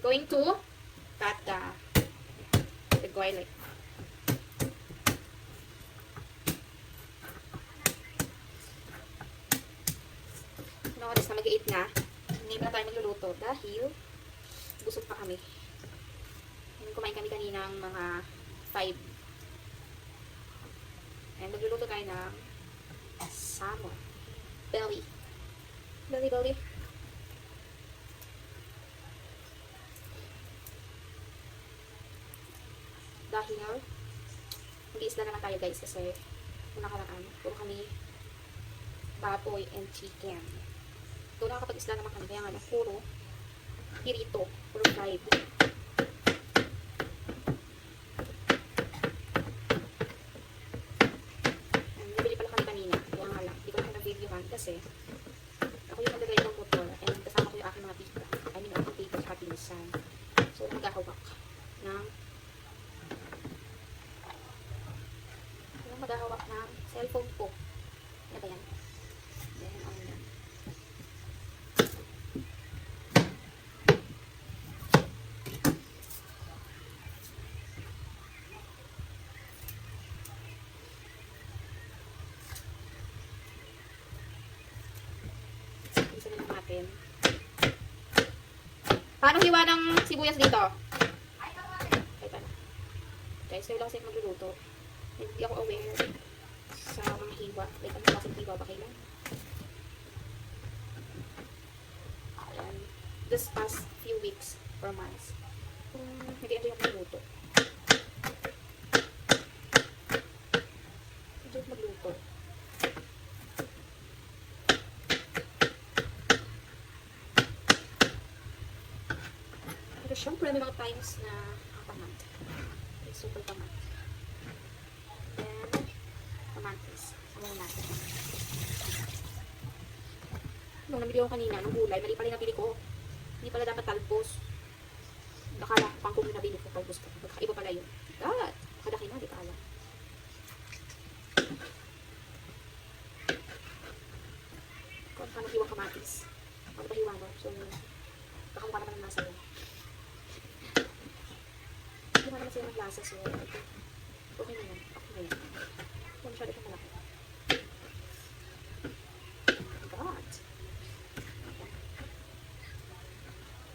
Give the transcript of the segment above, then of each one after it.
going to cut the garlic. No, oras na mag-8 na. Hindi pa tayo magluluto dahil busog pa kami. Kumain kami kanina ng mga 5. And magluluto tayo ng salmon. Belly. Belly. Dahil mag-iisla naman tayo guys kasi una nakaraan puro kami baboy and chicken. Ito nakakapag-isla naman kami kaya nga puro pirito, puro fried. Nabili pala kami kanina kaya nga lang, hindi ko na nag-videohan kasi ako yung nag-drive ng motor and kasama ko yung aking mga tita. I mean, ako tita sa pinsan. So, maghahawak ng cellphone ko. Ano ba yan? Then, ano yan? Isa naman natin. Paano hiwa ng sibuyas dito? Ay, pala. Guys, kayo lang kasi magluluto. Hindi ako aware sa mga hiwa. Like, ano klaseng hiwa ba kailan? Ayan. This past few weeks or months. Hindi ito yung magluto. Ito yung magluto. Pero syempre, may mga times na tamad. Super tamad. Kamatis. Ano natin? Nung nabili ko kanina, ng gulay, mali pala yung nabili ko. Hindi pala dapat talbos. Nakala ko pang kung yung nabili ko, talbos ko. Iba pala yun. God! Kadaki na, di ka alam. Kung paano hiwang kamatis. Ano ba hiwang mo? So, baka mukha naman ng nasa yun. Hindi naman sila ng lasa, so, okay na yan. Okay na yan. Kung masyado siyang malaki. God.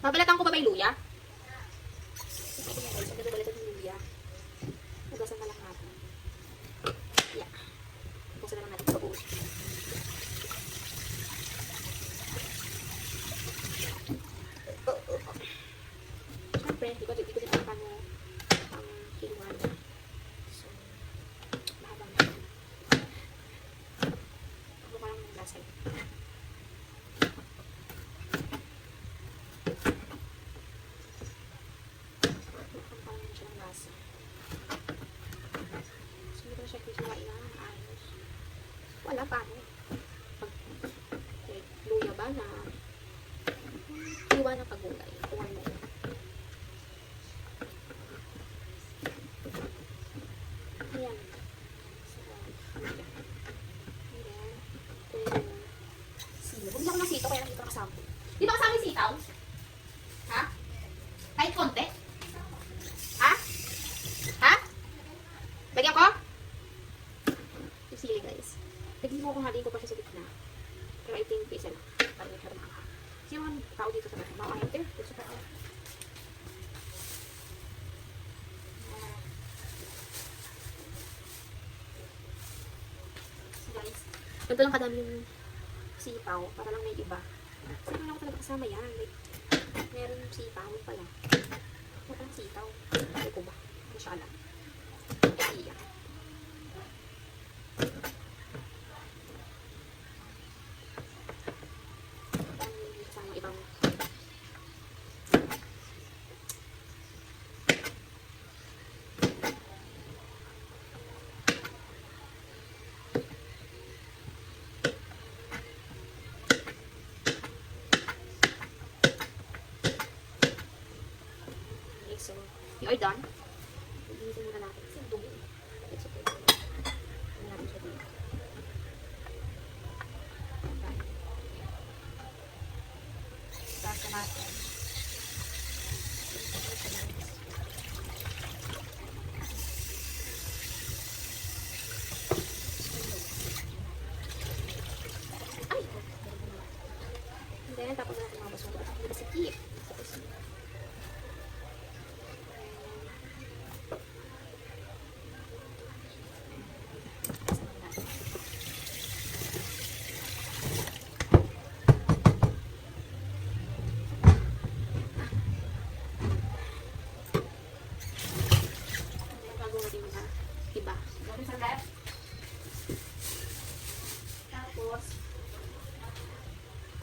Babalatan ko ba may luya? Babalatan yung luya. Ugasan na lang natin. Yeah. Ugasan na lang natin sa buo. Siyempre, di ko din alam paano ang hinuan. So, mahabang na. Ako parang naglasay. Parang na siya ng lasa. So, hindi ko na siya kisuwain na ayos. Wala paano. Pag luya ba na hiwa ng pagulay. Kuhan mo. Ayan. So, ayan. Sino? Bumili ako ng sitaw kaya nakita ko kasama. Di ba kasama yung sitaw? Ha? Kahit konti? Ha? Ha? Bagyan ko? Yung sili guys. Lagyan mo kung halin ko pa siya sa gitna. Pero I think isa lang. Para may harap ka. Sino ang tao dito sa bahay? Mga ayente? Dito sa bahay. Guys, ganito lang kadami yung sipaw para lang may iba. Kasi lang ako talaga kasama yan. Like, meron yung sipaw pala. Parang sitaw. Ay ko ba? Ano siya alam? Ay, iya. Kasama ibang so, you are done. Linisin muna natin. Kasi dumi. It's okay. Hindi natin siya dito. Tapos natin. Then, tapos natin mga basura. Hindi kasi keep.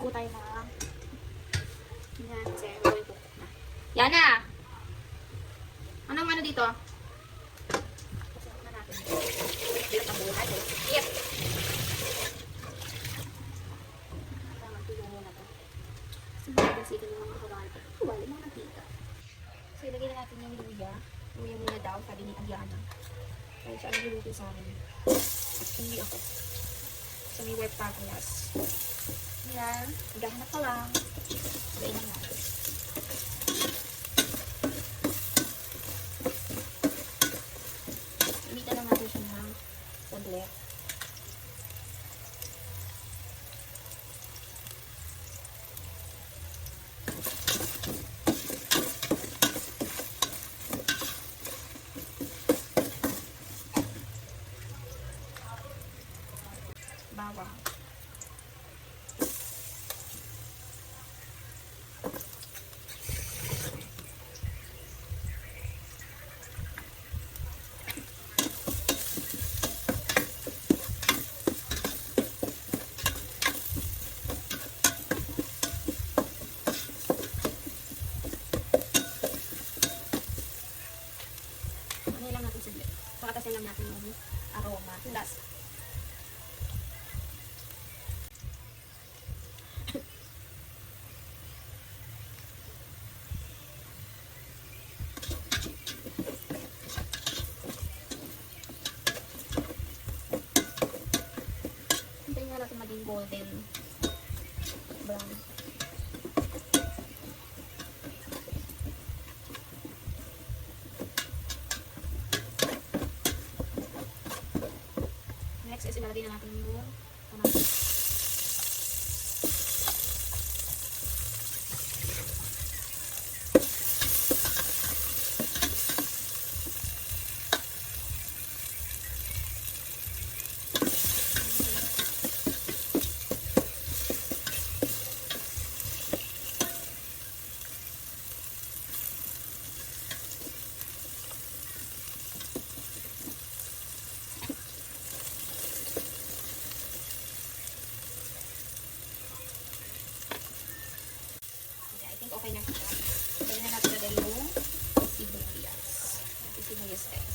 Kuha tayo na. Yan, zero. Yana! Anong ano dito? Ano natin? Dito ang buhay. Yep! Tama, tulong muna to. Sige yung mga kawan. Wala mga nakita. So, ilagay na natin yung luya. Luya muna daw, sabi ni Agiana. Kaya siya ang luluto sa amin. Hindi ako. So, may white papilas. Yan. Gahanap pa lang. Gain na natin. Initan lang natin siya ng saglit. Bawang. Ano lang natin saglit. Pakatasin lang natin yung aroma. Yung lasa. Hintayin nga natin maging golden brown. Next is ilalagay na natin yung okay na siya. Kaya na natin lagay yung sibuyas. Yung sibuyas guys.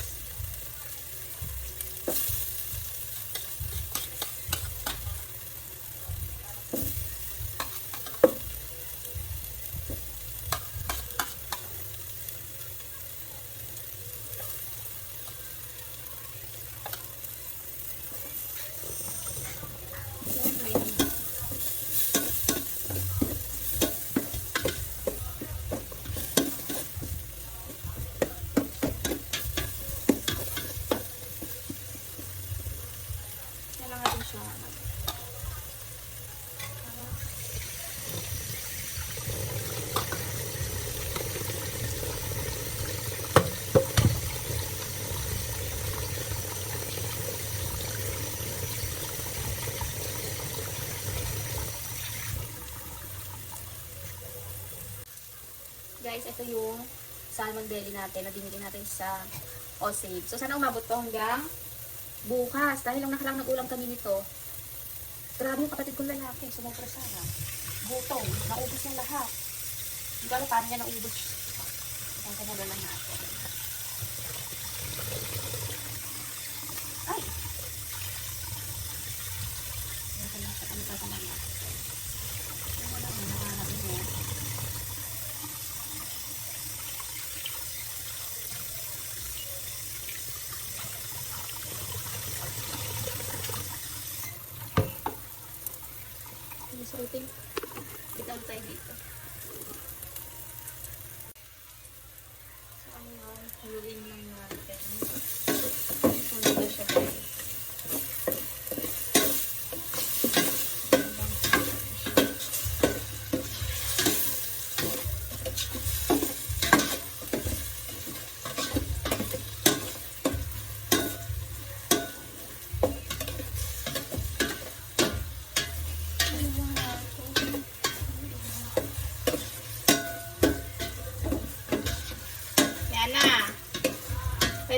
Guys, ito yung salmon belly natin na binili natin sa Osage. So, sana umabot to hanggang bukas. Dahil lang nakalang nag-ulam kami nito. Grabe yung kapatid kong lalaki. Sumobra sana. Gutom. Naubos yung lahat. Hindi ko alam paano niya naubos. Ang kanalan lang natin. Ay! Ano lang sa kanilang natin. Ano lang yung nakanap niya. Sorting. Bitaw tayo dito. So, ayun. Haluin lang natin. Sunod na siya guys.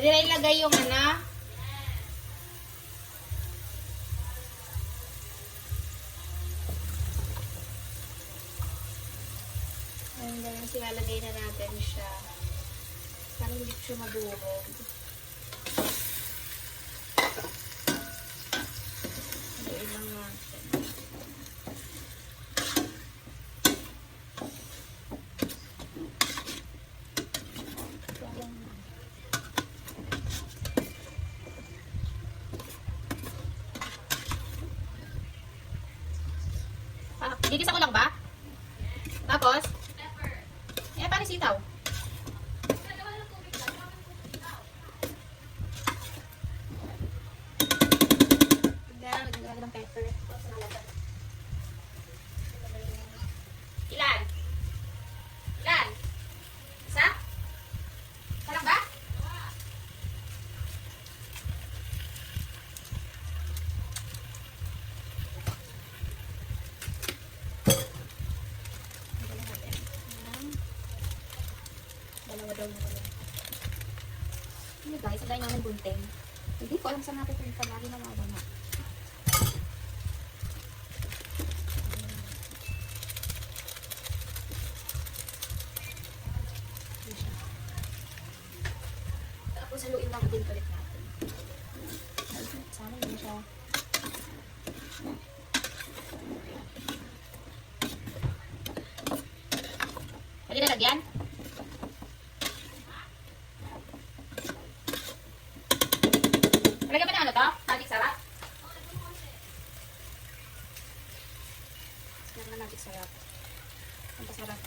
Pwede na ilagay yung ano. And then, silalagay na natin siya. Para hindi siya madurog. Haluin lang natin. Gigisa ko lang ba? Tapos? Eh, paano sitaw? Lagyan ng pepper. Ilan? Ilan? Isa? Isa lang ba? Dalawa daw na wala. Ano guys, ang dahil namin bunting. Hindi ko alam saan natin ito yung palagi na mawala. Tapos haluin lang din ulit natin. Sana yun siya. Pwede na lagyan? Lagyan ba na ano to? Magic sarap? Lagyan na magic sarap. Ang pasarap.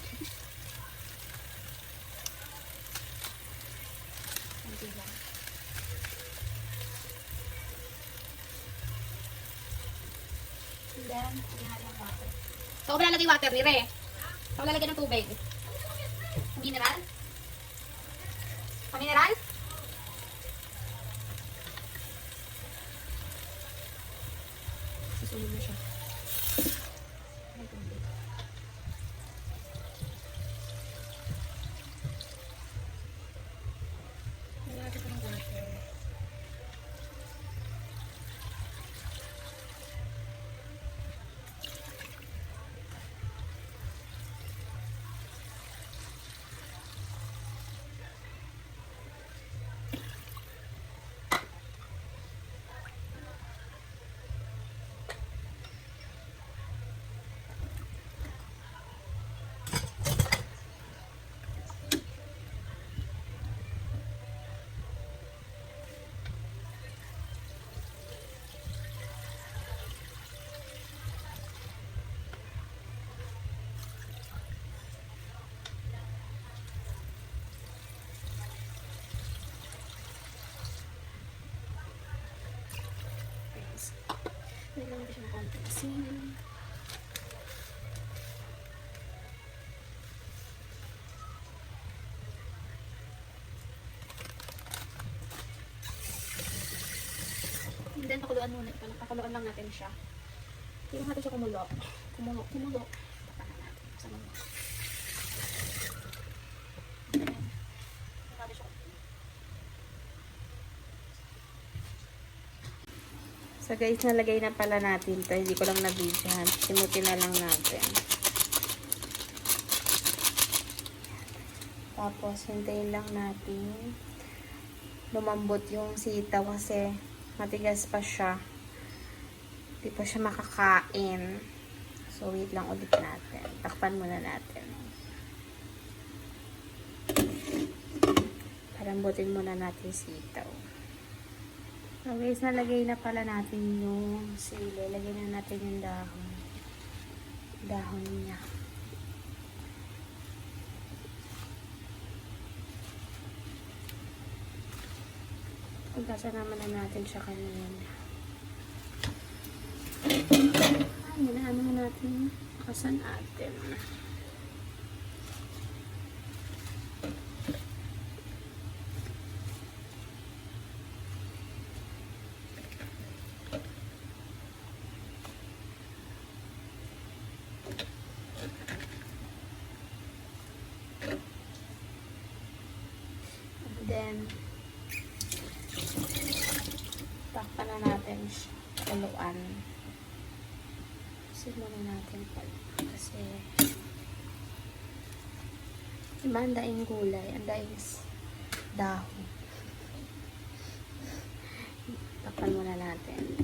Hindi lang. And then, lagyan natin ang water. So, ako lalagay water ni Re. Ako lalagyan ng tubig. Mineral? Pamineral? Susunod na siya. Ay, tubig. Lalagyan ko ng water. Nilagyan ko siya ng konti asin. And then, pakuluan muna. Pakuluan lang natin siya. Hindi natin siya kumulo. Kumulo. Patakan natin. Kasama mo. So guys, nalagay na pala natin to. Hindi ko lang nabidyohan. Simutin na lang natin. Tapos, hintayin lang natin lumambot yung sitaw kasi matigas pa siya. Hindi pa siya makakain. So, wait lang ulit natin. Takpan muna natin. Palambutin muna natin sitaw. So guys, nalagay na pala natin yung sili. Lagay na natin yung dahon. Dahon niya. Pagkasama na natin siya kanina. Ay, hinaano na natin. Kasan natin. Then, pakuluan. Kasi muna natin pala. Kasi diba, ang daing gulay, ang daing dahon. Takpan muna natin.